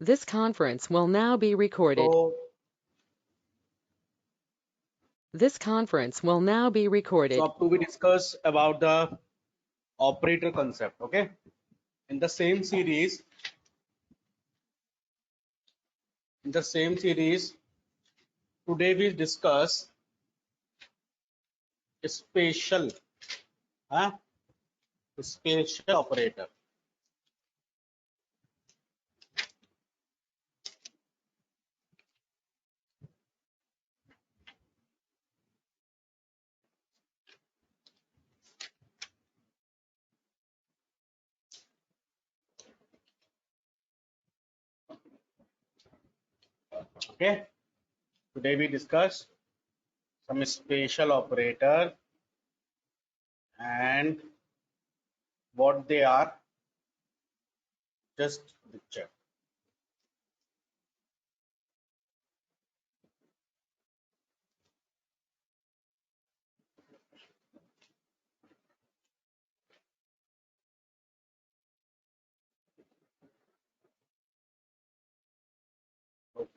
This conference will now be recorded. So, This conference will now be recorded. up to we discuss about the operator concept. Okay, in the same series, today we discuss spatial, huh? Spatial operator. Okay, today we discuss some spatial operator and what they are. Just picture.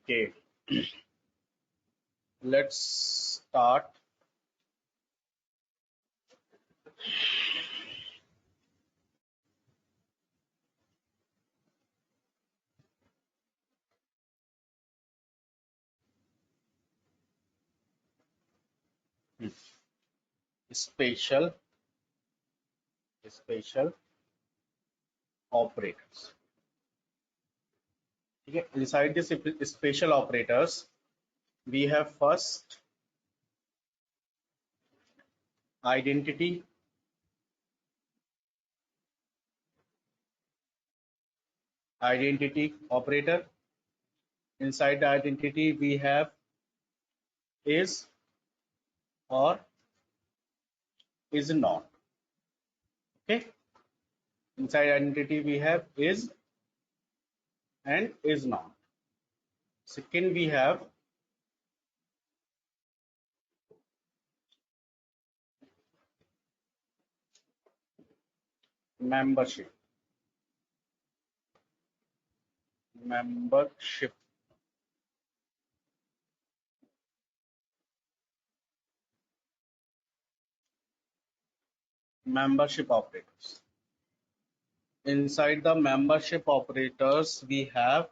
Okay, let's start. Spatial operators. Okay, inside this spatial operators, we have first identity, operator. Inside the identity, we have is or is not. Okay, inside identity we have is and is not. Second, we have membership. Membership operators. Inside the membership operators, we have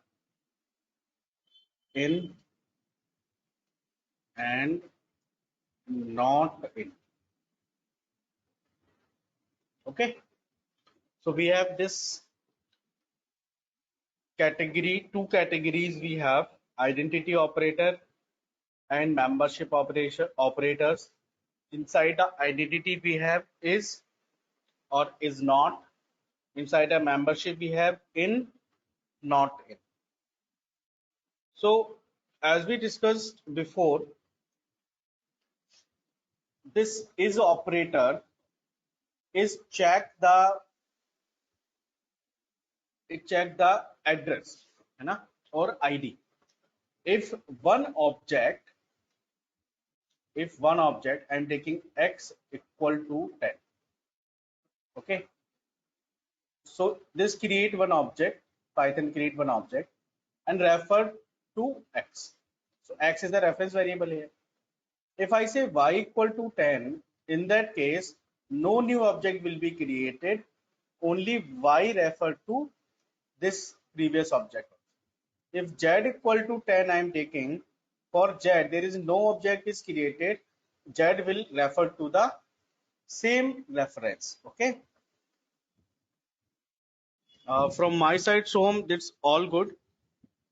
in and not in. Okay, so we have this category, two categories we have: identity operator and membership operators. Inside the identity we have is or is not. Inside a membership we have in, not in. So as we discussed before, this is operator is check the address है ना or ID. If one object I'm taking x equal to 10. Okay, so this create one object, Python create one object and refer to x. So x is the reference variable here. If I say y equal to 10, in that case, no new object will be created, only y refer to this previous object. If z equal to 10 I am taking, for z there is no object is created, z will refer to the same reference. Okay. From my side, Soham, that's all good.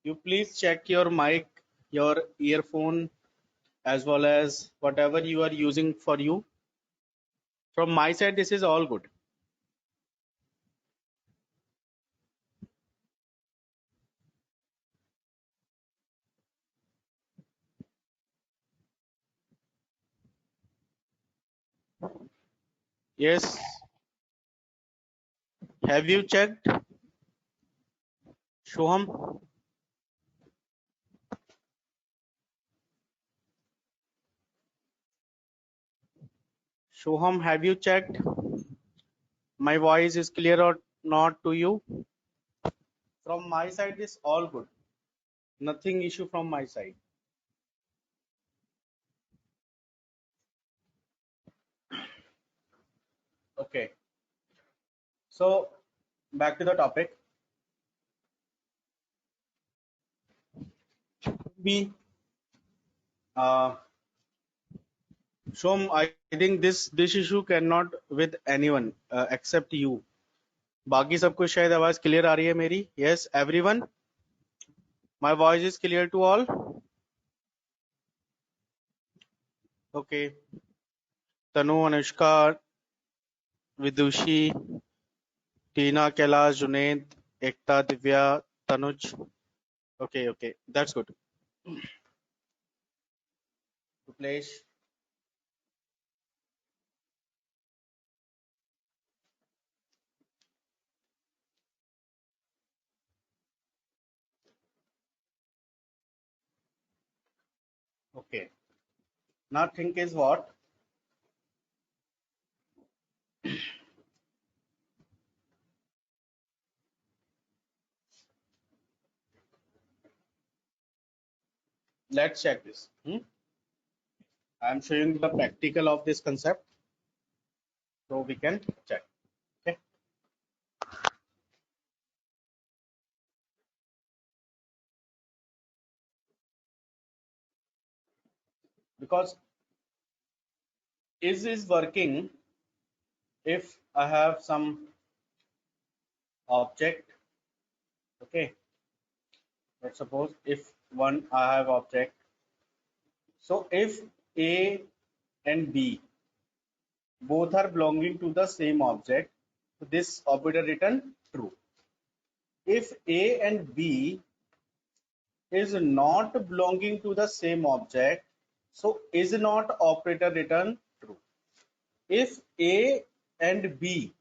You please check your mic, your earphone, as well as whatever you are using for you. From my side, this is all good. Yes. Have you checked, Shoham? Shoham, have you checked? My voice is clear or not to you? from my side is all good. Nothing issue from my side. Okay. So back to the topic. We Shom, I think this issue cannot with anyone except you. बाकी सबको शायद आवाज clear आ रही है मेरी? Yes, everyone. My voice is clear to all. Okay. Tanu, Anushka, Vidushi, Tina, Kailash, Junaid, Ekta, Divya, Tanuj. Okay, okay, that's good. Place. Okay. Now think is what? Let's check this. I'm showing the practical of this concept, so we can check. Okay. Because is working if I have some object. Okay. Let's suppose if one I have object. So if A and B both are belonging to the same object, so this operator return true. If A and B is not belonging to the same object, so is not operator return true. If A and B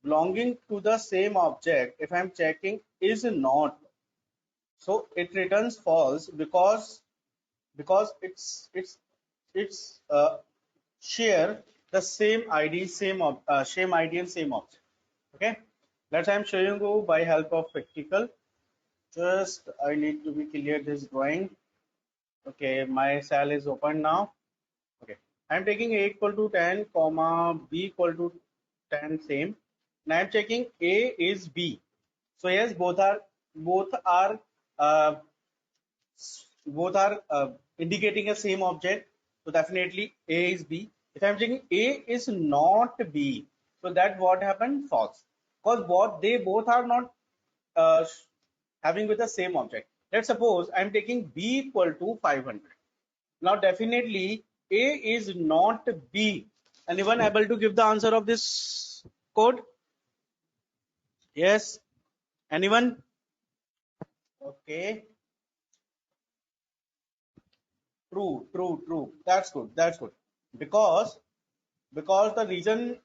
belonging to the same object, if I'm checking is not, so it returns false because it's share the same ID, same ID and same object. Okay, let's I'm showing you by help of practical. Just I need to be clear this drawing. Okay, my cell is open now. Okay, I'm taking A equal to 10, comma B equal to 10 same. Now I'm checking A is B. So yes, both are uh, indicating a same object. So definitely A is B. If I'm checking A is not B, so that what happened? False. Because what they both are not having with the same object. Let's suppose I'm taking B equal to 500. Now definitely A is not B. Anyone able to give the answer of this code? Yes. Anyone? Okay. True. That's good. That's good. Because the reason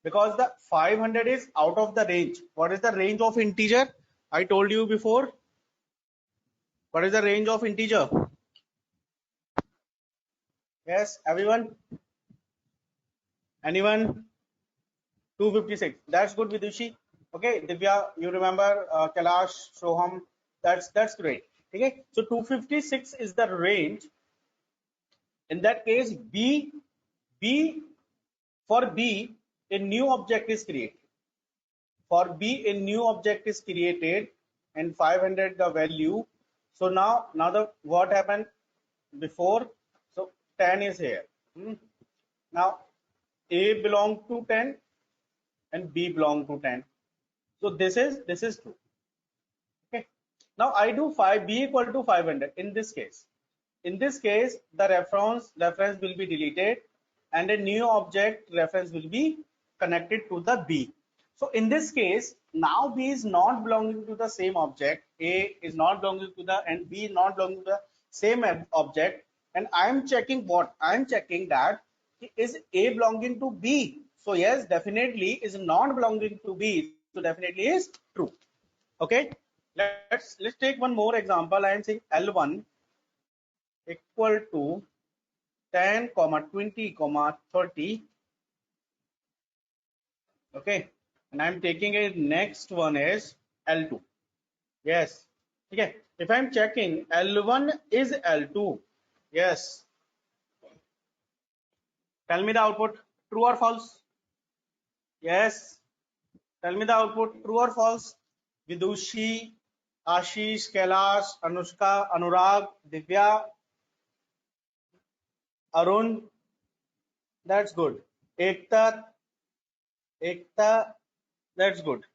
because the 500 is out of the range. What is the range of integer? I told you before. What is the range of integer? Yes, everyone. Anyone? 256. That's good, Vidushi. Okay, Divya, you remember Kailash, Soham. That's great. Okay, so 256 is the range. In that case, B for B, a new object is created. For B, a new object is created, and 500 the value. So now the what happened before? So 10 is here. Now A belong to 10 and B belong to 10. So this is true. Okay. Now I do 5 B equal to 500 in this case. In this case, the reference will be deleted and a new object reference will be connected to the B. So in this case, now B is not belonging to the same object. A is not belonging to the and B is not belonging to the same object. And I'm checking what? I'm checking that is A belonging to B. So yes, definitely is not belonging to B. So definitely is true. Okay. Let's take one more example. I am saying L1 equal to 10, 20, 30. Okay, and I'm taking a next one is L2. Yes. ठीक है. If I'm checking L1 is L2. Yes. Tell me the output. True or false? Yes. Tell me the output. True or false? Vidushi, Ashish, Kailash, Anushka, Anurag, Divya, Arun. That's good. Ekta. That's good.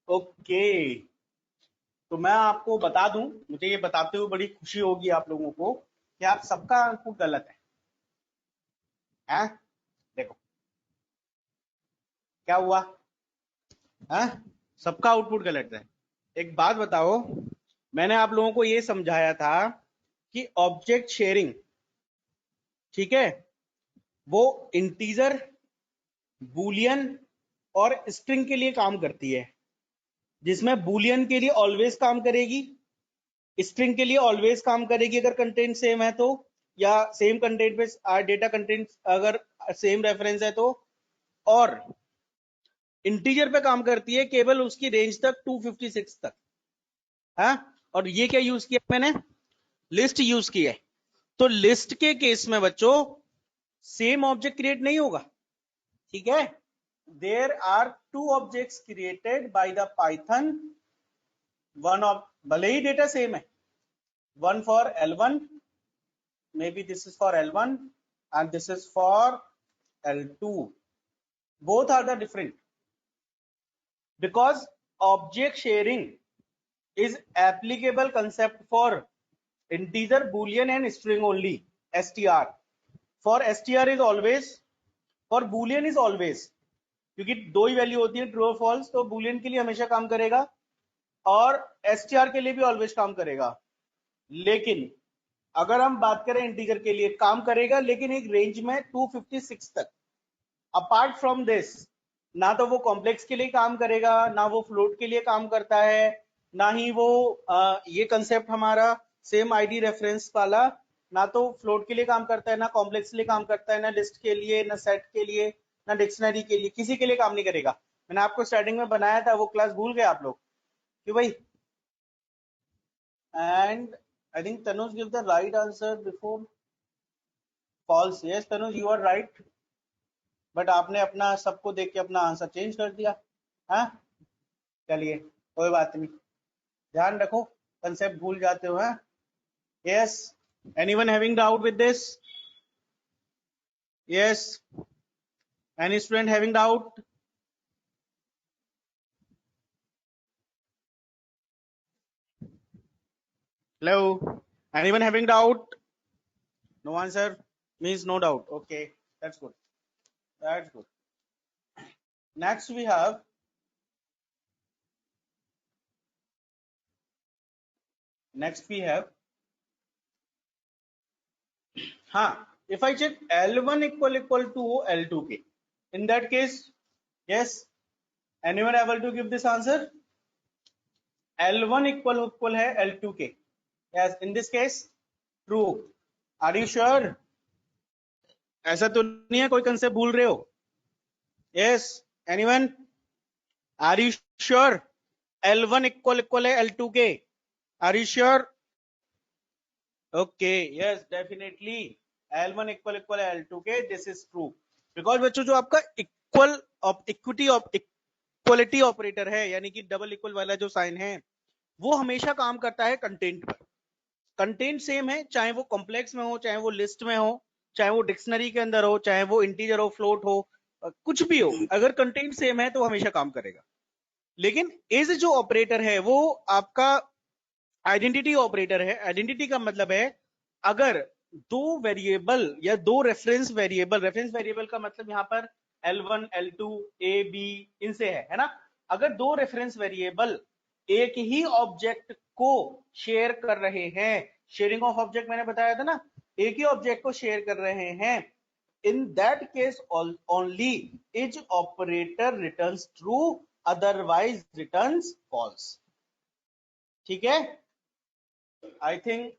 Okay. तो मैं आपको बता दूं, मुझे ये बताते हुए बड़ी खुशी होगी आप लोगों को कि आप सबका आउटपुट गलत है? देखो क्या हुआ है, सबका आउटपुट गलत है. एक बात बताओ, मैंने आप लोगों को ये समझाया था कि ऑब्जेक्ट शेयरिंग, ठीक है, वो इंटीजर, बूलियन और स्ट्रिंग के लिए काम करती है, जिसमें बूलियन के लिए ऑलवेज काम करेगी, स्ट्रिंग के लिए ऑलवेज काम करेगी अगर कंटेंट सेम है तो, या सेम कंटेंट पे डेटा कंटेंट अगर सेम रेफरेंस है तो, और इंटीजर पे काम करती है केवल उसकी रेंज तक 256 तक. हाँ, और ये क्या यूज किया मैंने, लिस्ट यूज की है. तो लिस्ट के केस में बच्चों सेम ऑब्जेक्ट क्रिएट नहीं होगा. ठीक है, there are two objects created by the Python. One of, भले ही डेटा सेम है, one for L1, maybe this is for L1 and this is for L2. Both are the different, because object sharing is applicable concept for integer, boolean and string only. str for str is always, for boolean is always, क्योंकि दो ही value होती है true और false, तो boolean के लिए हमेशा काम करेगा और str के लिए भी ऑलवेज काम करेगा. लेकिन अगर हम बात करें इंटीजर के लिए काम करेगा, लेकिन एक रेंज में 256 तक. अपार्ट फ्रॉम दिस, ना तो वो कॉम्प्लेक्स के लिए काम करेगा, ना वो फ्लोट के लिए काम करता है, ना ही वो ये कंसेप्ट हमारा सेम आईडी रेफरेंस वाला, ना तो फ्लोट के लिए काम करता है, ना कॉम्प्लेक्स के लिए काम करता है, ना लिस्ट के लिए, ना सेट के लिए, ना डिक्शनरी के लिए, किसी के लिए काम नहीं करेगा. मैंने आपको स्टार्टिंग में बनाया था, वो क्लास भूल गए आप लोग क्यों भाई? And I think Tanuj give the right answer before false. Yes Tanuj, you are right, but आपने अपना सबको देख के अपना आंसर चेंज कर दिया. हाँ, चलिए कोई बात नहीं, ध्यान रखो, कंसेप्ट भूल जाते हो. हाँ, yes. Anyone having doubt with this? Yes, any student having doubt? Hello, anyone having doubt? No answer means no doubt. Okay, that's good. That's good. Next we have हाँ, if I check L1 equal to L2k, in that case, yes, anyone able to give this answer? L1 equal है L2k. Yes, in this case true. Are you sure? ऐसा तो नहीं है कोई concept भूल रहे हो? Yes, anyone? Are you sure? L1 equal है L2k. Are you sure? Okay, yes, definitely. L1 equal है L2k. This is true. Because बच्चों जो आपका इक्वल इक्वलिटी ऑपरेटर है, यानी कि डबल इक्वल वाला जो साइन है, वो हमेशा काम करता है कंटेंट पर. कंटेंट सेम है, चाहे वो कॉम्प्लेक्स में हो, चाहे वो लिस्ट में हो, चाहे वो डिक्शनरी के अंदर हो, चाहे वो इंटीजर हो, फ्लोट हो, कुछ भी हो, अगर कंटेंट सेम है तो वो हमेशा काम करेगा. लेकिन इज जो ऑपरेटर है वो आपका आइडेंटिटी ऑपरेटर है. आइडेंटिटी का मतलब है अगर दो वेरिएबल या दो रेफरेंस वेरिएबल का मतलब यहां पर L1, L2, A, B इनसे है ना. अगर दो रेफरेंस वेरिएबल एक ही ऑब्जेक्ट को शेयर कर रहे हैं, शेयरिंग ऑफ ऑब्जेक्ट मैंने बताया था ना, एक ही ऑब्जेक्ट को शेयर कर रहे हैं, in that case only is operator returns true, otherwise returns false. ठीक है, I think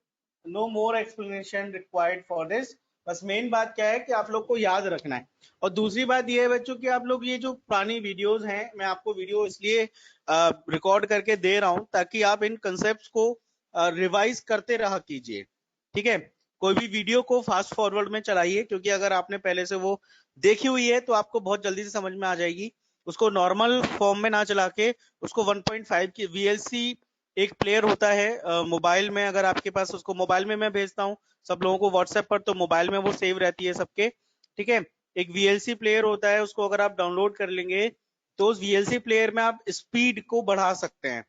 no more explanation required for this. बस मेन बात क्या है कि आप लोग को याद रखना है। और दूसरी बात ये है बच्चों कि आप लोग ये जो पुरानी वीडियोस हैं, मैं आपको वीडियो इसलिए रिकॉर्ड करके दे रहा हूं ताकि आप इन कंसेप्ट को रिवाइज करते रहा कीजिए। ठीक है, कोई भी वीडियो को फास्ट फॉरवर्ड में चलाइए, क्योंकि अगर आपने पहले से वो देखी हुई है तो आपको बहुत जल्दी से समझ में आ जाएगी। उसको नॉर्मल फॉर्म में ना चला के उसको 1.5 की VLC एक प्लेयर होता है मोबाइल में, अगर आपके पास, उसको मोबाइल में मैं भेजता हूँ सब लोगों को व्हाट्सएप पर, तो मोबाइल में वो सेव रहती है सबके। ठीक है, एक VLC प्लेयर होता है, उसको अगर आप डाउनलोड कर लेंगे तो उस VLC प्लेयर में आप स्पीड को बढ़ा सकते हैं।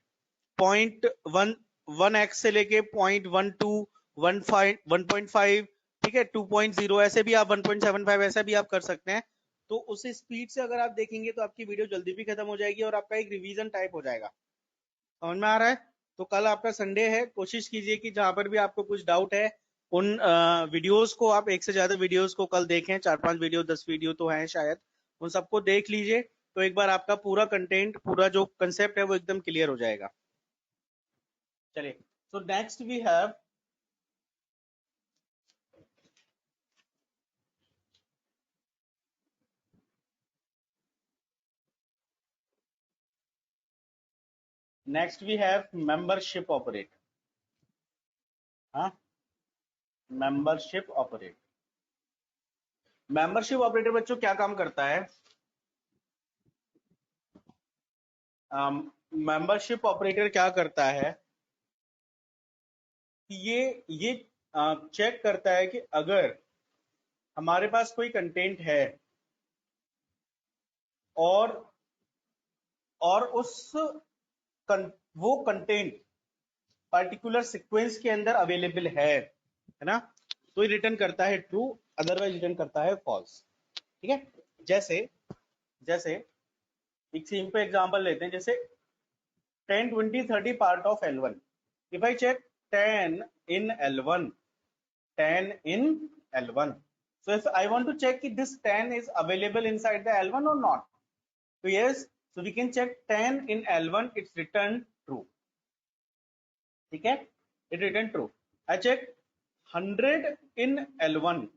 0.1 से लेके 0.12 1.5, ठीक है, 2.0, ऐसे भी आप 1.75 ऐसा भी आप कर सकते हैं। तो उस स्पीड से अगर आप देखेंगे तो आपकी वीडियो जल्दी भी खत्म हो जाएगी और आपका एक रिवीजन टाइप हो जाएगा। समझ में आ रहा है? तो कल आपका संडे है, कोशिश कीजिए कि जहां पर भी आपको कुछ डाउट है उन वीडियोस को, आप एक से ज्यादा वीडियोस को कल देखें, 4-5 वीडियो 10 वीडियो तो हैं शायद, उन सबको देख लीजिए। तो एक बार आपका पूरा कंटेंट, पूरा जो कंसेप्ट है वो एकदम क्लियर हो जाएगा। चलिए, so next we have membership operator. हाँ, मेंबरशिप ऑपरेटर। मेंबरशिप ऑपरेटर बच्चों क्या काम करता है? मेंबरशिप ऑपरेटर क्या करता है कि ये चेक करता है कि अगर हमारे पास कोई कंटेंट है और उस वो कंटेंट पर्टिकुलर सीक्वेंस के अंदर अवेलेबल है ना, तो ये रिटर्न करता है ट्रू, अदरवाइज रिटर्न करता है फॉल्स। ठीक है, जैसे जैसे एक सिंपल एग्जांपल लेते हैं, जैसे 10, 20, 30 part of L1. If I check 10 in L1, 10 in L1. So if I want to check if this 10 is available inside the L1 or not. So yes, so we can check 10 in L1, it's returned true. Okay, it returned true. I check 100 in L1,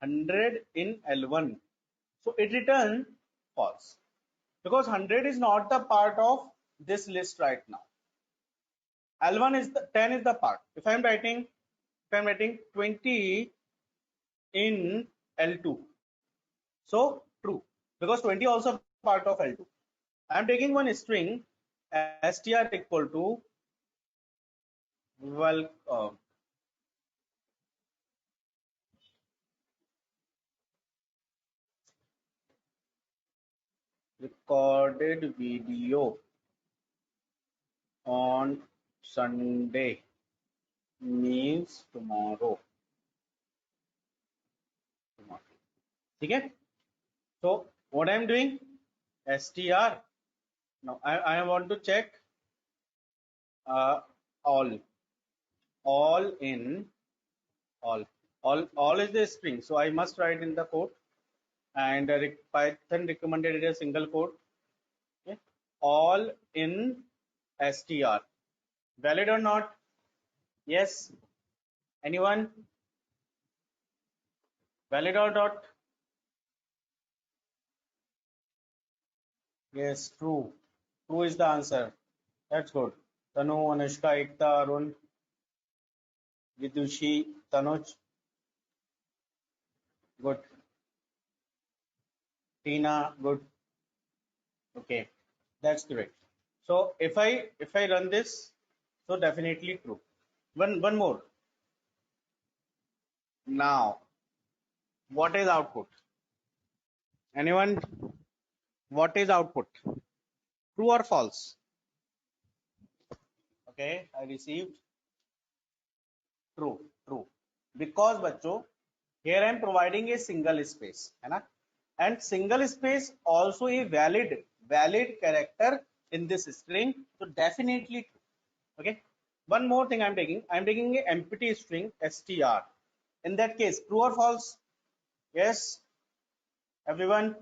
100 in L1. So it returned false because 100 is not the part of this list right now. L1 is the 10 is the part. If I'm writing 20 in L2, so true because 20 also part of L2. I'm taking one string str equal to welcome. Recorded video on Sunday means tomorrow. Okay. So what I'm doing, str. Now I want to check all in all is the string, so I must write in the code, and Python recommended it a single code. Okay. All in str, valid or not? Yes, anyone? Valid or not? Yes, true is the answer. That's good. Tanu, Anushka, Ekta, Arun, Vidushi, Tanuj, good. Tina, good. Okay, that's correct. So if I run this, so definitely true. One more. Now, what is output? Anyone? What is output? True or false? Okay, I received true. Because बच्चों, here I am providing a single space, है ना? And single space also a valid character in this string, so definitely true. Okay. One more thing I'm taking a empty string str. In that case, true or false? Yes, everyone.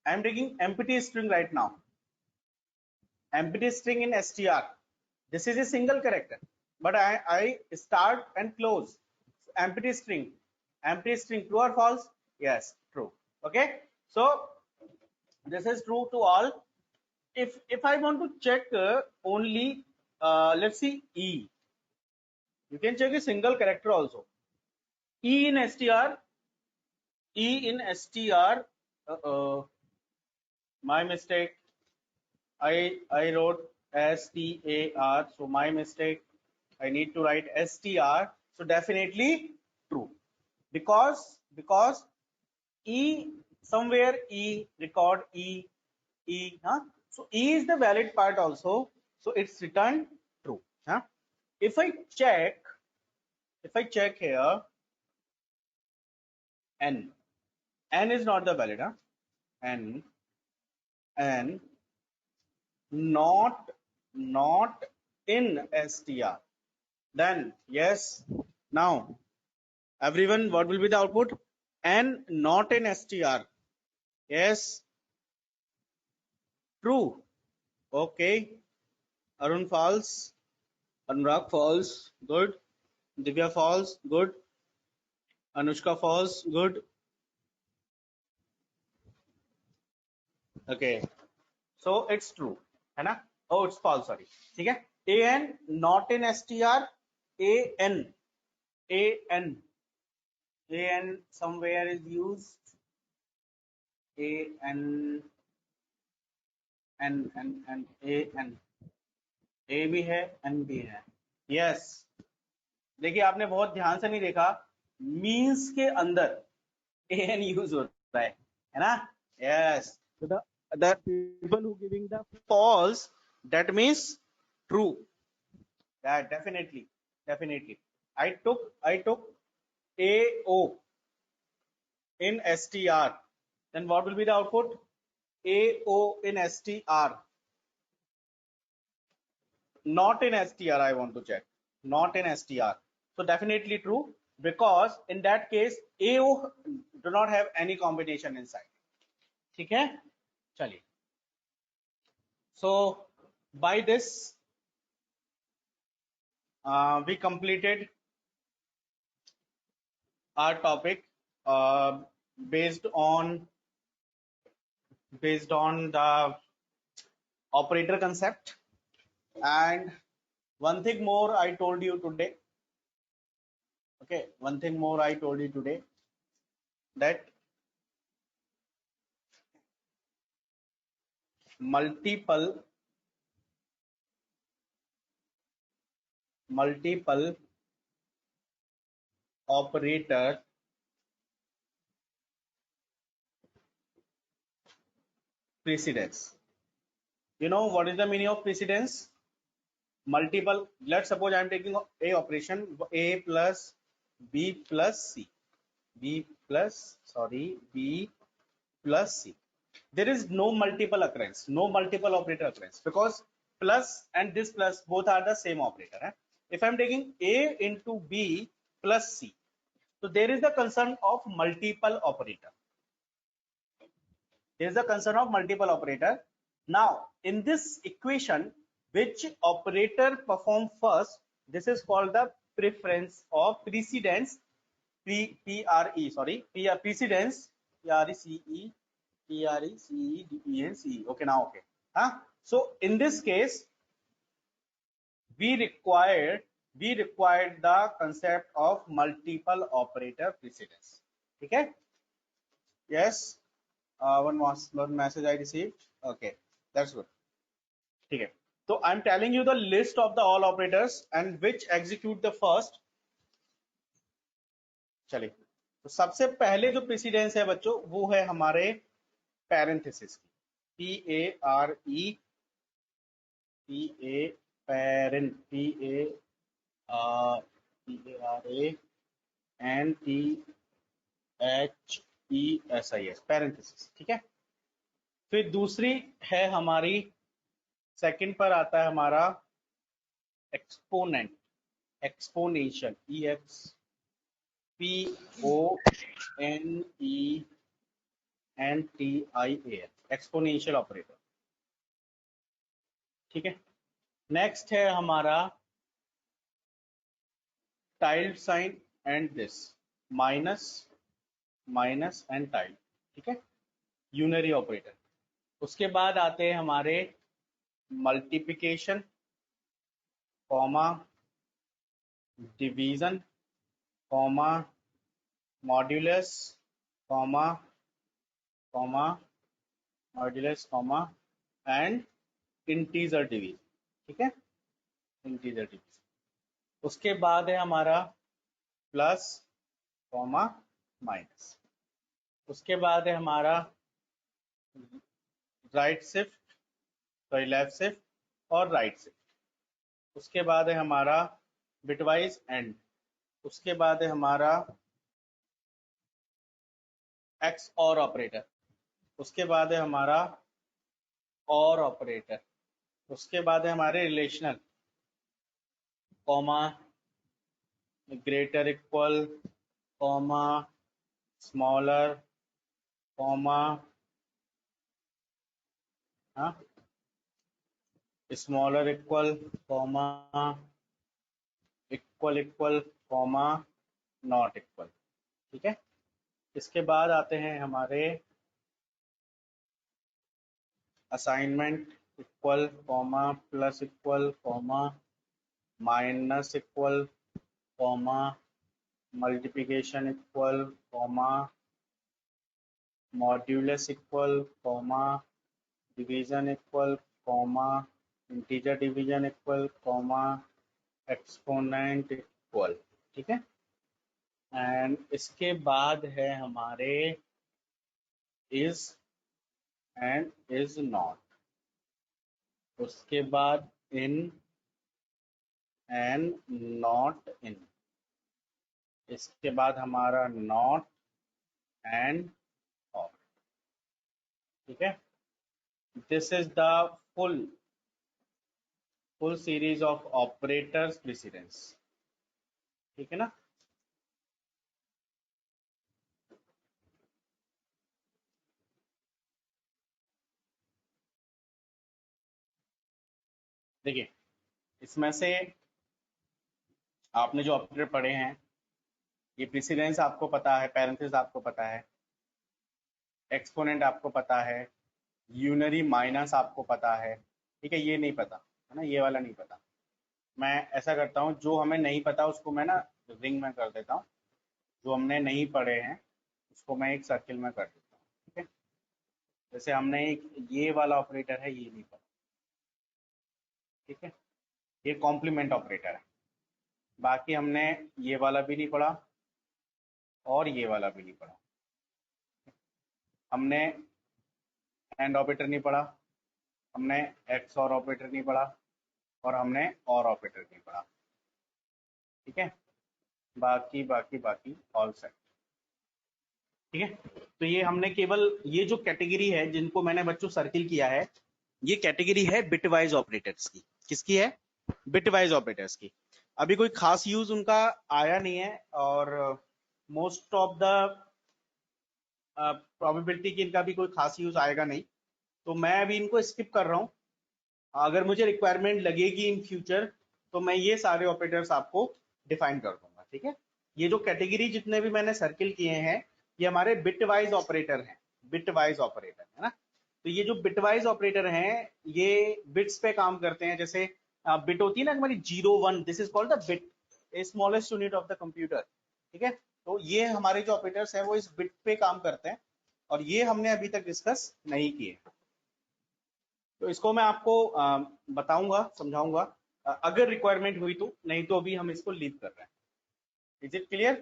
I'm taking empty string right now. Empty string in str. This is a single character. but I start and close. Empty string. Empty string, true or false? Yes, true. Okay. So this is true to all. If I want to check only, let's see E. You can check a single character also. E in str. E in str. My mistake. I wrote STAR. So my mistake. I need to write STR. So definitely true. Because E, somewhere E, record E, huh? So E is the valid part also. So it's returned true. Huh? If I check here, N is not the valid, huh? N not in str. Then yes. Now everyone, what will be the output? N not in str. Yes, true. Okay. Arun false. Anurag false. Good. Divya false. Good. Anushka false. Good. Okay. So it's true. है ना? Oh, it's false. Sorry. ठीक है? An not in str. An somewhere is used. An A भी है, N भी है. Yes. देखिए आपने बहुत ध्यान से नहीं देखा. Means के अंदर an यूज होता है ना? Yes. So the people who giving the false, that means true. Yeah, definitely. I took AO in str. Then what will be the output? AO in str. Not in str. I want to check. Not in str. So definitely true, because in that case AO do not have any combination inside. ठीक है? चलिए. So by this we completed our topic based on the operator concept. And one thing more I told you today. Okay, one thing more I told you today, that multiple operator precedence. You know what is the meaning of precedence? Multiple. Let's suppose I am taking a operation A plus B plus C. B plus C. There is no multiple occurrence, no multiple operator occurrence, because plus and this plus both are the same operator. Eh? If I'm taking A into B plus C, so there is the concern of multiple operator. There is the concern of multiple operator. Now, in this equation, which operator perform first? This is called the preference or precedence. Precedence. Precedence. Okay, now okay. Huh? So in this case, we required the concept of multiple operator precedence. Okay. Yes. One message I received. Okay, that's good. Okay. So I'm telling you the list of the all operators and which execute the first. चलिए, तो सबसे पहले जो precedence है बच्चों वो है हमारे पैरेंथेसिस की, PARENTHESIS, पैरेंथेसिस. ठीक है. फिर दूसरी है हमारी, सेकंड पर आता है हमारा exponent, exponential, EXPONENTIAL, exponential operator. ठीक है. नेक्स्ट है हमारा tilde sign and this minus minus and tiled, ठीक है, यूनरी ऑपरेटर। उसके बाद आते हैं हमारे multiplication, comma, division, comma, modulus, comma, comma, modulus, comma and integer division, ठीक है, इंटीजर डिवीजन। उसके बाद है हमारा प्लस, कॉमा, माइनस। उसके बाद है हमारा right shift, sorry left shift और राइट शिफ्ट। उसके बाद है हमारा बिटवाइज एंड। उसके बाद है हमारा एक्स और ऑपरेटर। उसके बाद है हमारा और ऑपरेटर। उसके बाद है हमारे relational, comma, greater equal, comma, smaller, comma, smaller equal, comma, equal equal, comma, not equal, ठीक है। इसके बाद आते हैं हमारे assignment, equal, comma, plus equal, comma, minus equal, comma, multiplication equal, comma, modulus equal, comma, division equal, comma, integer division equal, comma, exponent equal, ठीक है। And इसके बाद है हमारे इज एंड इज नॉट। उसके बाद इन एंड नॉट इन। इसके बाद हमारा नॉट एंड और, ठीक है। This is the full series of operators precedence, ठीक है ना। देखिए, इसमें से आपने जो ऑपरेटर पढ़े हैं, ये प्रेसिडेंस आपको पता है, पैरेंथेसिस आपको पता है, एक्सपोनेंट आपको पता है, यूनरी माइनस आपको पता है, ठीक है। ये नहीं पता है ना, ये वाला नहीं पता। मैं ऐसा करता हूँ, जो हमें नहीं पता उसको मैं ना रिंग में कर देता हूँ, जो हमने नहीं पढ़े हैं उसको मैं एक सर्किल में कर देता हूँ, ठीक है। जैसे हमने एक ये वाला ऑपरेटर है, ये नहीं पढ़ा, ठीक है, ये कॉम्प्लीमेंट ऑपरेटर है। बाकी हमने ये वाला भी नहीं पढ़ा और ये वाला भी नहीं पढ़ा। हमने एंड ऑपरेटर नहीं पढ़ा, हमने एक्स और ऑपरेटर नहीं पढ़ा और हमने और ऑपरेटर नहीं पढ़ा, ठीक है। बाकी बाकी बाकी ऑल सेट, ठीक है। तो ये हमने केवल ये जो कैटेगरी है जिनको मैंने बच्चों सर्किल किया है, ये कैटेगरी है बिटवाइज ऑपरेटर्स की। किसकी है? बिटवाइज ऑपरेटर्स की। अभी कोई खास यूज उनका आया नहीं है और मोस्ट ऑफ द प्रोबेबिलिटी की इनका भी कोई खास यूज आएगा नहीं, तो मैं अभी इनको स्किप कर रहा हूँ। अगर मुझे रिक्वायरमेंट लगेगी इन फ्यूचर तो मैं ये सारे ऑपरेटर्स आपको डिफाइन कर दूंगा, ठीक है। ये जो कैटेगरी जितने भी मैंने सर्किल किए हैं ये हमारे बिटवाइज ऑपरेटर हैं, बिटवाइज ऑपरेटर है ना। तो ये जो बिटवाइज ऑपरेटर हैं ये बिट्स पे काम करते हैं। जैसे बिट होती है ना हमारी 0 1, this is called the bit, A smallest unit of the computer, ठीक है। तो ये हमारे जो ऑपरेटर्स हैं वो इस बिट पे काम करते हैं और ये हमने अभी तक डिस्कस नहीं किए। तो इसको मैं आपको बताऊंगा, समझाऊंगा अगर रिक्वायरमेंट हुई तो, नहीं तो अभी हम इसको लीव कर रहे हैं। Is it clear?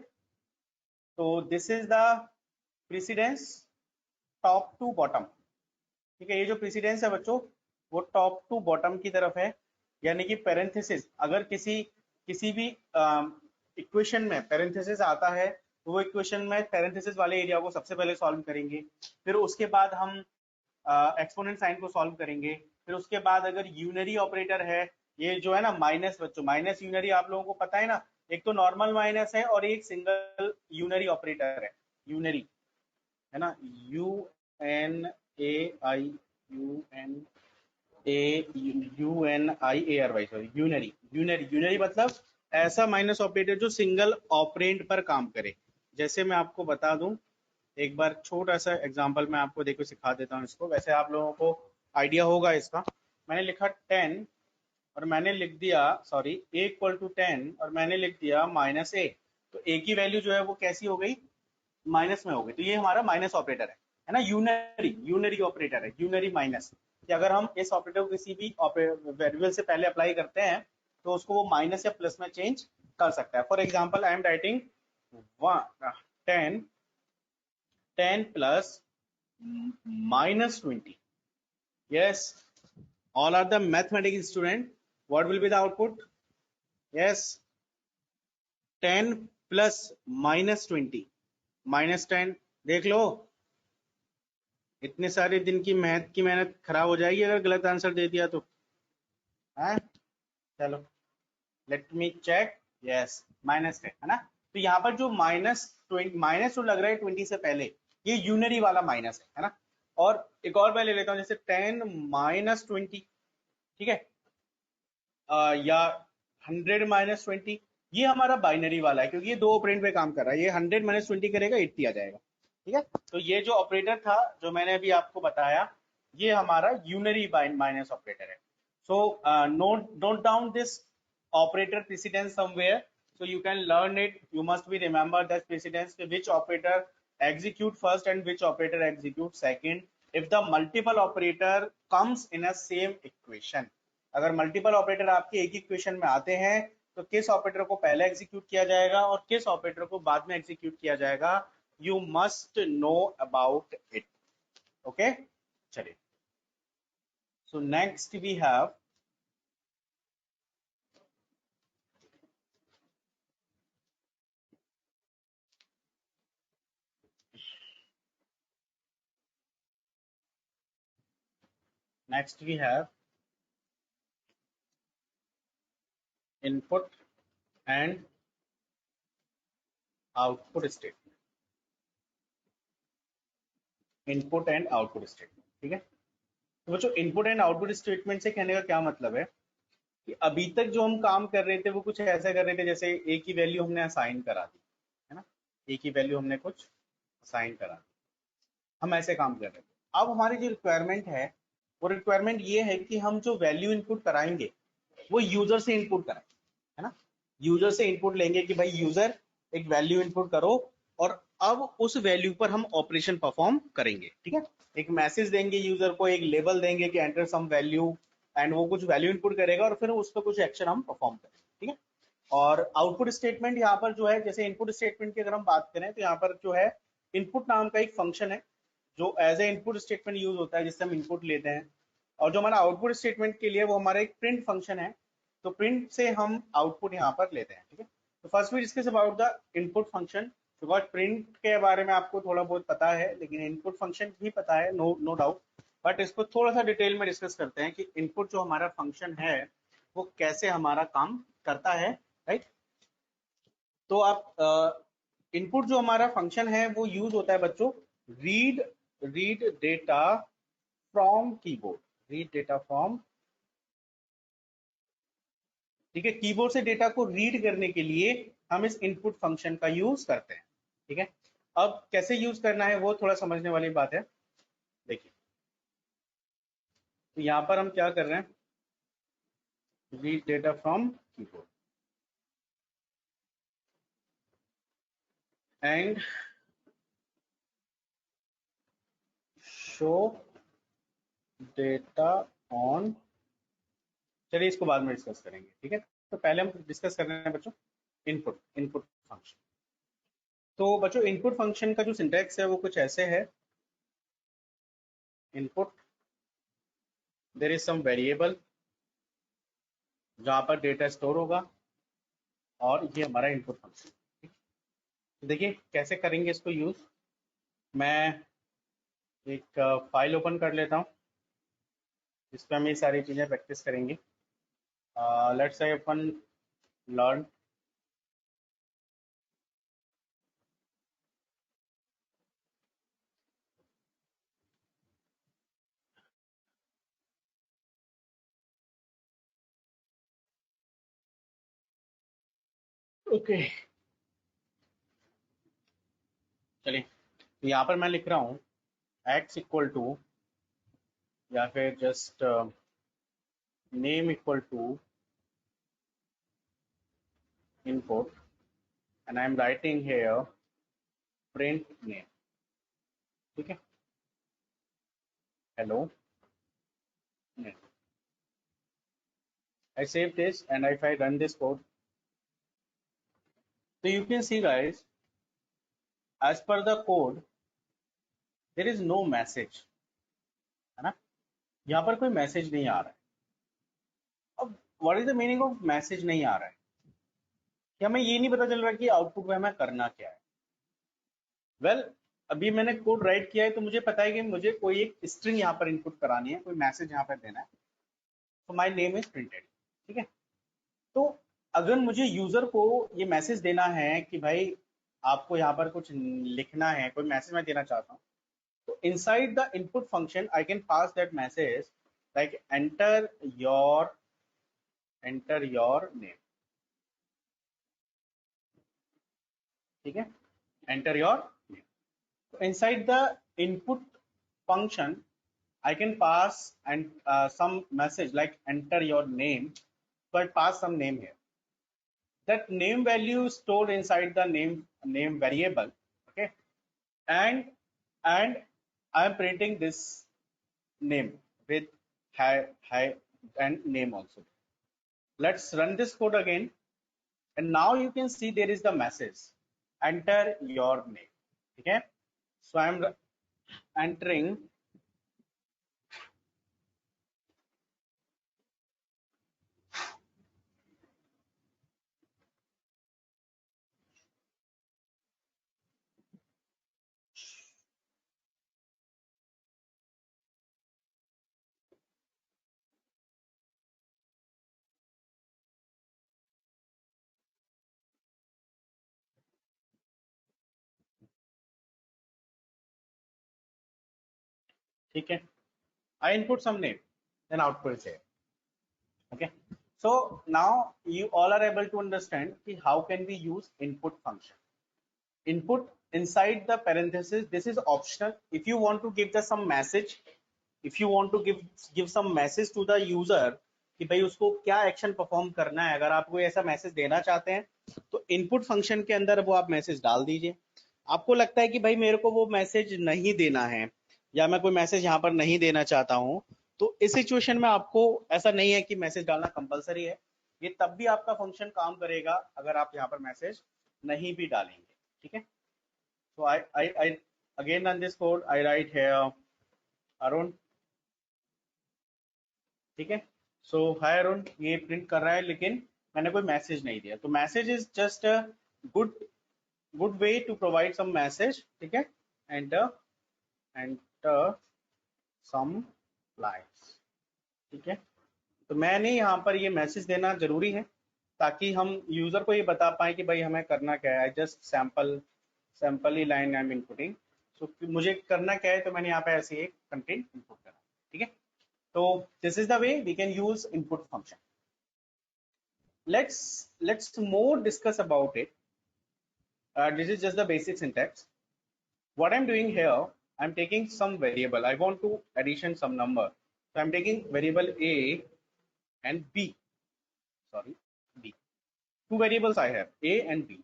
तो this is the precedence top to bottom, ठीक है। ये जो प्रेसिडेंस है बच्चों वो टॉप टू बॉटम की तरफ है, यानी कि पैरेंथेसिस अगर किसी भी इक्वेशन में पैरेंथेसिस आता है तो वो इक्वेशन में पैरेंथेसिस वाले एरिया को सबसे पहले सॉल्व करेंगे, फिर उसके बाद हम एक्सपोनेंट साइन को सॉल्व करेंगे, फिर उसके बाद अगर यूनरी ऑपरेटर है, ये जो है ना माइनस, बच्चों माइनस यूनरी आप लोगों को पता है ना, एक तो नॉर्मल माइनस है और एक सिंगल यूनरी ऑपरेटर है, यूनरी है ना, UNAI, UNAUNIARY, sorry unary, unary मतलब ऐसा माइनस ऑपरेटर जो सिंगल ऑपरेंड पर काम करे। जैसे मैं आपको बता दूं, एक बार छोटा सा एग्जांपल मैं आपको देखो सिखा देता हूँ इसको, वैसे आप लोगों को आइडिया होगा इसका। मैंने लिखा 10 और मैंने लिख दिया, सॉरी, a इक्वल टू 10 और मैंने लिख दिया माइनस ए। तो a की वैल्यू जो है वो कैसी हो गई, माइनस में हो गई। तो ये हमारा माइनस ऑपरेटर है ना, यूनरी यूनरी ऑपरेटर है, यूनरी माइनस। कि अगर हम इस ऑपरेटर को किसी भी वेरिएबल से पहले अप्लाई करते हैं तो उसको वो माइनस या प्लस में चेंज कर सकता है। For example I am writing 10 10 plus minus 20. Yes, all are the mathematics student. What will be the output? Yes, 10 plus minus 20 minus 10। देख लो, इतने सारे दिन की मैथ की मेहनत खराब हो जाएगी अगर गलत आंसर दे दिया तो। है, चलो let me check. Yes, minus 10 है ना। तो यहाँ पर जो माइनस जो लग रहा है 20 से पहले, ये यूनरी वाला माइनस है ना। और एक और मैं ले लेता हूँ, जैसे 10 माइनस 20, ठीक है, या 100 माइनस 20। ये हमारा बाइनरी वाला है क्योंकि ये दो ऑपरेंड पे काम कर रहा है। ये 100 माइनस 20 करेगा, 80 आ जाएगा, ठीक है। तो ये जो ऑपरेटर था जो मैंने अभी आपको बताया, ये हमारा यूनरी माइनस ऑपरेटर है। So note down this operator precedence somewhere, so you can learn it. You must be remember that precedence, which operator execute first and which operator execute second if the multiple operator comes in a same equation। अगर multiple operator आपके एक ही equation में आते हैं तो किस operator को पहले एग्जीक्यूट किया जाएगा और किस ऑपरेटर को बाद में एग्जीक्यूट किया जाएगा, you must know about it. Okay, चलिए। So next we have input and output statement. Input and output statement, ठीक है। तो बच्चों, इनपुट एंड आउटपुट स्टेटमेंट से कहने का क्या मतलब है कि अभी तक जो हम काम कर रहे थे वो कुछ ऐसा कर रहे थे जैसे ए की वैल्यू हमने असाइन करा दी, है ना। ए की वैल्यू हमने कुछ असाइन करा दी, हम ऐसे काम कर रहे थे। अब हमारी जो रिक्वायरमेंट है वो रिक्वायरमेंट ये है कि हम जो वैल्यू इनपुट कराएंगे वो यूजर से इनपुट कराएं, है ना। यूजर से इनपुट लेंगे कि भाई यूजर एक वैल्यू इनपुट करो और अब उस वैल्यू पर हम ऑपरेशन परफॉर्म करेंगे, ठीक है। एक मैसेज देंगे यूजर को, एक लेबल देंगे कि एंटर सम वैल्यू, एंड वो कुछ वैल्यू इनपुट करेगा और फिर उस पर कुछ एक्शन हम परफॉर्म करेंगे, ठीक है। और आउटपुट स्टेटमेंट यहाँ पर जो है, जैसे इनपुट स्टेटमेंट की अगर हम बात करें तो यहाँ पर जो है इनपुट नाम का एक फंक्शन है जो as a input statement use होता है, जिससे हम इनपुट लेते हैं। और जो हमारा आउटपुट स्टेटमेंट के लिए वो हमारा एक प्रिंट फंक्शन है, तो प्रिंट से हम आउटपुट यहाँ पर लेते हैं, ठीक है। तो first we discuss about the input function, because print के बारे में आपको थोड़ा बहुत पता है लेकिन इनपुट फंक्शन भी पता है, नो डाउट। बट इसको थोड़ा सा डिटेल में डिस्कस करते हैं कि इनपुट जो हमारा फंक्शन है वो कैसे हमारा काम करता है, राइट। तो आप इनपुट जो हमारा फंक्शन है वो यूज होता है बच्चों, read read data from keyboard, read data from, ठीक है। कीबोर्ड से डेटा को रीड करने के लिए हम इस इनपुट फंक्शन का यूज करते हैं, ठीक है। अब कैसे यूज करना है वो थोड़ा समझने वाली बात है। देखिए, तो यहाँ पर हम क्या कर रहे हैं, read data from keyboard and show data on, चलिए इसको बाद में डिस्कस करेंगे, ठीक है। तो पहले हम डिस्कस कर रहे हैं बच्चों इनपुट इनपुट फंक्शन। तो बच्चों, इनपुट फंक्शन का जो सिंटैक्स है वो कुछ ऐसे है, input, there is some variable जहां पर डेटा स्टोर होगा और ये हमारा इनपुट फंक्शन। तो देखिए कैसे करेंगे इसको यूज। मैं एक फाइल ओपन कर लेता हूँ जिसपे हम ये सारी चीजें प्रैक्टिस करेंगे। Let's say upon learn okay चलिए, तो यहाँ पर मैं लिख रहा हूँ x इक्वल टू, या फिर just name equal to input, and I am writing here print name. ठीक है, hello name. I save this, and if I run this code, so you can see guys, as per the code, there is no message, है ना. यहाँ पर कोई message नहीं आ रहा है. अब what is the meaning of message नहीं आ रहा है, कि हमें ये नहीं पता चल रहा कि आउटपुट में हमें करना क्या है. वेल, अभी मैंने कोड राइट किया है तो मुझे पता है कि मुझे कोई एक स्ट्रिंग यहाँ पर इनपुट करानी है, कोई मैसेज यहाँ पर देना है. तो माई नेम इज प्रिंटेड. ठीक है, तो अगर मुझे यूजर को ये मैसेज देना है कि भाई आपको यहाँ पर कुछ लिखना है, कोई मैसेज मैं देना चाहता हूँ, तो inside the input function I can pass that message like enter your name. ठीक है, enter your name. So inside the input function I can pass and some message like enter your name. So I pass some name here. That name value is stored inside the name variable. Okay, and I am printing this name with hi and name also. Let's run this code again, and now you can see there is the message enter your name. Okay, so I am entering ठीक है, I input some name, then output is here. Okay, so now you all are able to understand how can we use input function. Input inside the parenthesis, this is optional. If you want to give the some message, if you want to give some message to the user कि भाई उसको क्या action perform करना है, अगर आप कोई ऐसा मैसेज देना चाहते हैं तो इनपुट फंक्शन के अंदर वो आप मैसेज डाल दीजिए. आपको लगता है कि भाई मेरे को वो मैसेज नहीं देना है, या मैं कोई मैसेज यहाँ पर नहीं देना चाहता हूँ, तो इस सिचुएशन में आपको ऐसा नहीं है कि मैसेज डालना कंपलसरी है. ये तब भी आपका फंक्शन काम करेगा अगर आप यहाँ पर मैसेज नहीं भी डालेंगे. ठीक है, so I again run this code. I write here Arun. ठीक है, so hi Arun, ये प्रिंट कर रहा है लेकिन मैंने कोई मैसेज नहीं दिया. तो message is just a good way to provide some message. ठीक है, एंटर सम लाइन्स. ठीक है, तो मैंने यहाँ पर ये मैसेज देना जरूरी है ताकि हम यूजर को ये बता पाए कि भाई हमें करना क्या है. जस्ट सैंपल ही line I am inputting. So मुझे करना क्या है, तो मैंने यहाँ पे ऐसे एक कंटेंट इनपुट करा. ठीक है, तो this is the way we can use input function. let's more discuss about it. This is just the basic syntax. What I'm doing here, I'm taking some variable. I want to addition some number, so I'm taking variable a and b. Sorry, b. Two variables I have, a and b.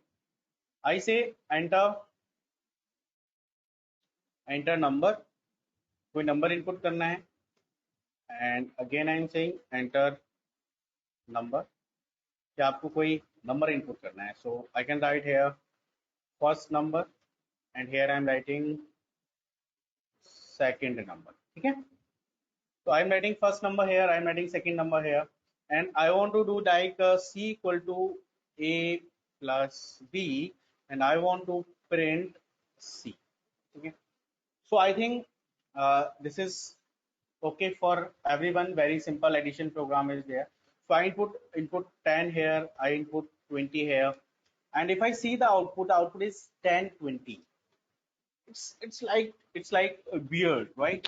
I say enter number, कोई number input करना है, and again I'm saying enter number, कि आपको कोई number input करना है. So I can write here first number, and here I'm writing second number. ठीक है, so I'm writing first number here, I'm writing second number here, and I want to do like c equal to a plus b, and I want to print c. Okay, so I think this is okay for everyone. Very simple addition program is there. So I input 10 here, I input 20 here, and if I see the output is 10 20. It's like weird, right?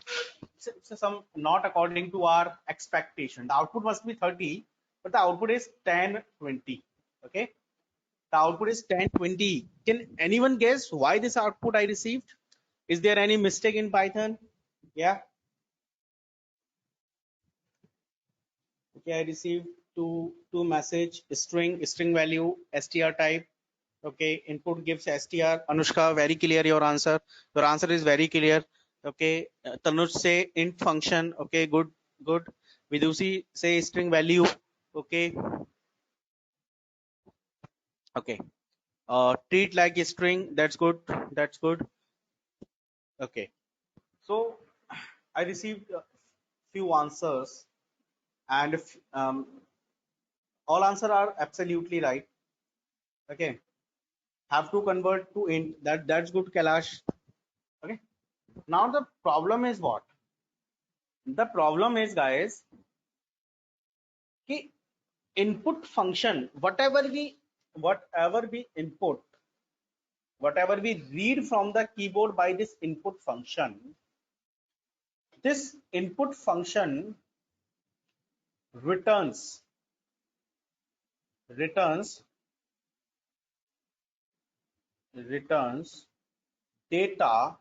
It's some not according to our expectation. The output must be 30, but the output is 10 20. Okay, The output is 10, 20. Can anyone guess why this output I received? Is there any mistake in Python? Yeah. Okay, I received two message string value str type. Okay, input gives str. Anushka, very clear your answer. Your answer is very clear. Okay, Tanuj say int function. Okay, good. Vidushi say string value. Okay, okay. Treat like a string. That's good. That's good. Okay. So I received a few answers, and all answers are absolutely right. Okay. Have to convert to int. That's good, Kailash. Okay. Now the problem is what? The problem is, guys, कि input function, whatever we input, whatever we read from the keyboard by this input function, this input function returns returns returns data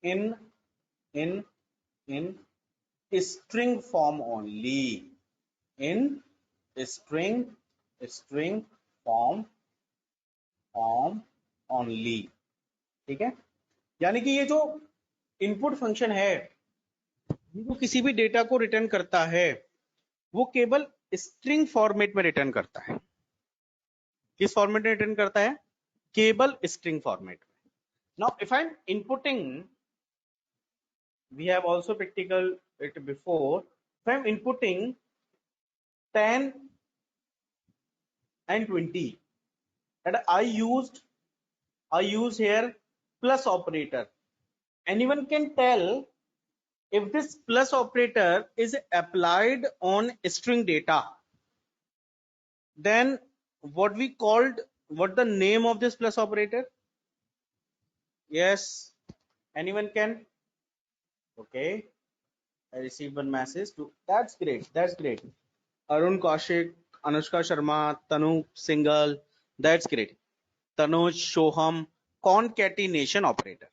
in in in string form only, in string form only. ठीक है, यानी कि ये जो input function है, ये जो किसी भी डेटा को रिटर्न करता है, वो केवल स्ट्रिंग फॉर्मेट में रिटर्न करता है. किस फॉर्मेट में रिटर्न करता है? केवल स्ट्रिंग फॉर्मेट में. Now if I am inputting, we have also practical it before, if I am inputting 10 and 20 and I use here plus operator, anyone can tell if this plus operator is applied on string data, then what the name of this plus operator? Yes, anyone can? Okay, I received one message too. That's great. Arun Kaushik, Anushka Sharma, Tanu Singhal, that's great. Tanuj, Shoham, concatenation operator.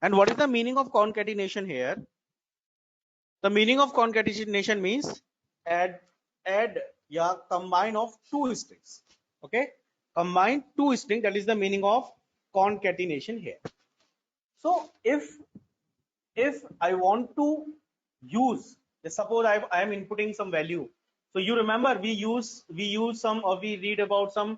And what is the meaning of concatenation here? The meaning of concatenation means add yeah, combine of two strings. Okay, combine two strings, that is the meaning of concatenation here. So if I want to use, suppose I am inputting some value. So you remember we use some, or we read about some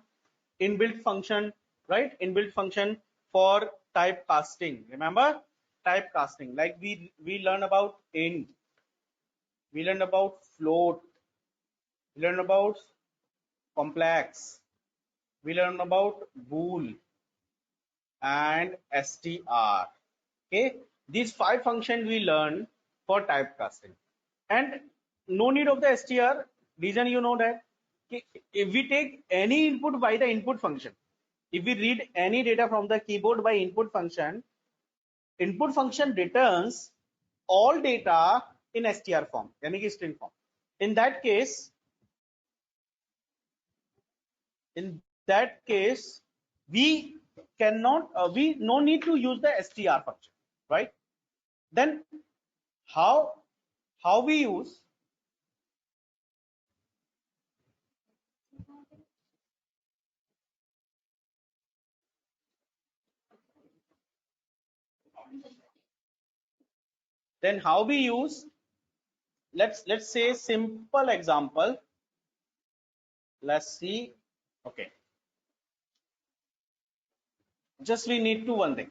inbuilt function, right? Inbuilt function for typecasting. Remember typecasting? Like we learn about int, we learn about float, we learn about complex, we learn about bool and str. Okay, these 5 functions we learn for typecasting, and no need of the str. Reason you know that if we take any input by the input function, if we read any data from the keyboard by input function returns all data in str form, यानी कि string form. In that case, we cannot we no need to use the str function, right? Then how we use? Then how we use? Let's say simple example. Let's see. Okay, just we need to one thing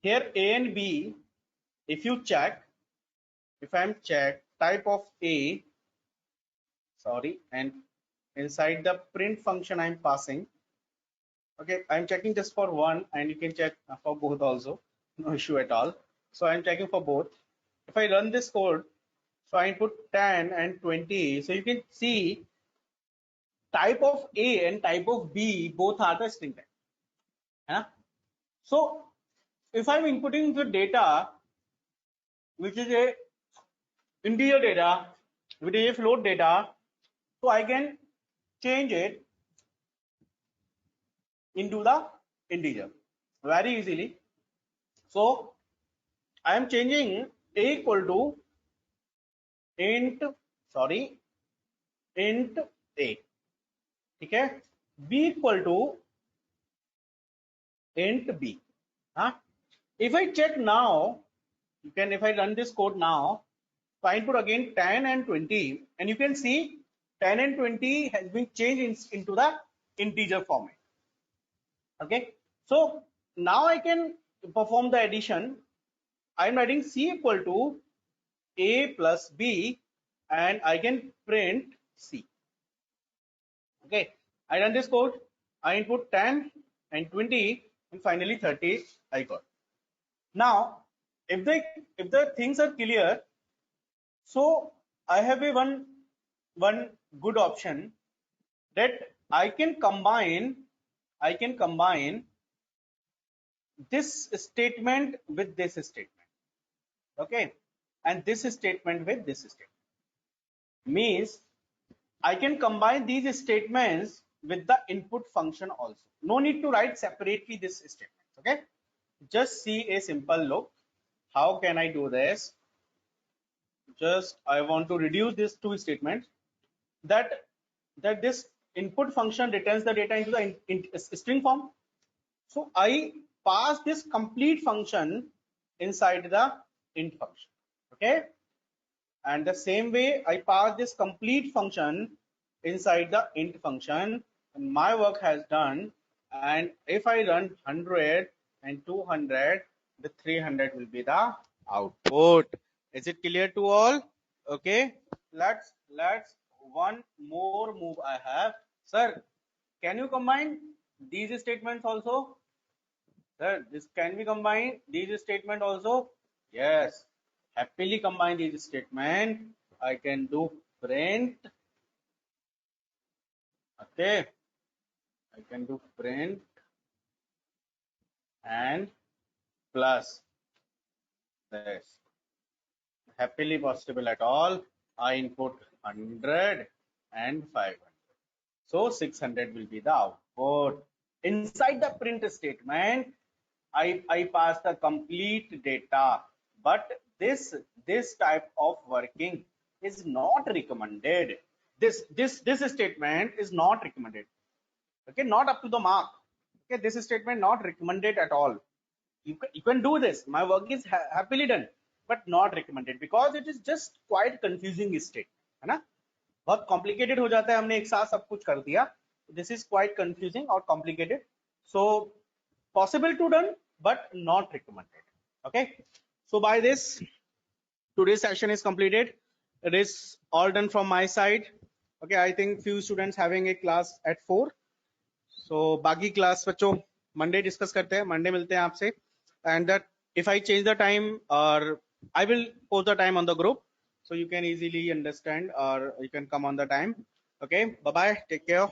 here, a and b. If you check, if I'm check type of a, sorry, and inside the print function I'm passing. Okay, I'm checking just for one, and you can check for both also, no issue at all. So I'm checking for both. If I run this code, so I input 10 and 20, so you can see type of a and type of b both are the string type. Yeah? So if I'm inputting the data which is a integer data, which is a float data, so I can change it into the integer very easily. So I am changing a equal to int a, ठीक है, b equal to int b. Huh? If I check now, you can, if I run this code now, so I input again 10 and 20, and you can see 10 and 20 has been changed into the integer format. Okay, so now I can perform the addition. I am writing c equal to a plus b, and I can print c. Okay, I run this code. I input 10 and 20, and finally 30 I got. Now, if the things are clear, so I have a one good option that I can combine this statement with this statement. Okay, and this statement with this statement means I can combine these statements with the input function also. No need to write separately this statement. Okay, just see a simple look. How can I do this? Just I want to reduce these two statements, that this input function returns the data into the string form. So I pass this complete function inside the int function. Okay, and the same way I pass this complete function inside the int function, and my work has done. And if I run 100 and 200, the 300 will be the output. Is it clear to all? Okay, let's one more move I have. Sir, can you combine these statements also? Sir, this can we combine these statement also? Yes, happily combine these statement. I can do print. Okay, I can do print and plus this. Happily possible at all. I input 100 and 500. So 600 will be the output. Inside the print statement, I pass the complete data, but this type of working is not recommended. This statement is not recommended. Okay, not up to the mark. Okay, this statement not recommended at all. You can do this. My work is happily done, but not recommended because it is just quite confusing state, है ना? बहुत complicated हो जाता है. हमने एक साथ सब कुछ कर दिया. This is quite confusing or complicated. So possible to done, but not recommended. Okay. So by this, today's session is completed. It is all done from my side. Okay. I think few students having a class at 4. So बाकी class बच्चों Monday discuss करते हैं. Monday मिलते हैं आपसे. And that if I change the time, or I will post the time on the group, so you can easily understand, or you can come on the time. Okay. Bye bye. Take care.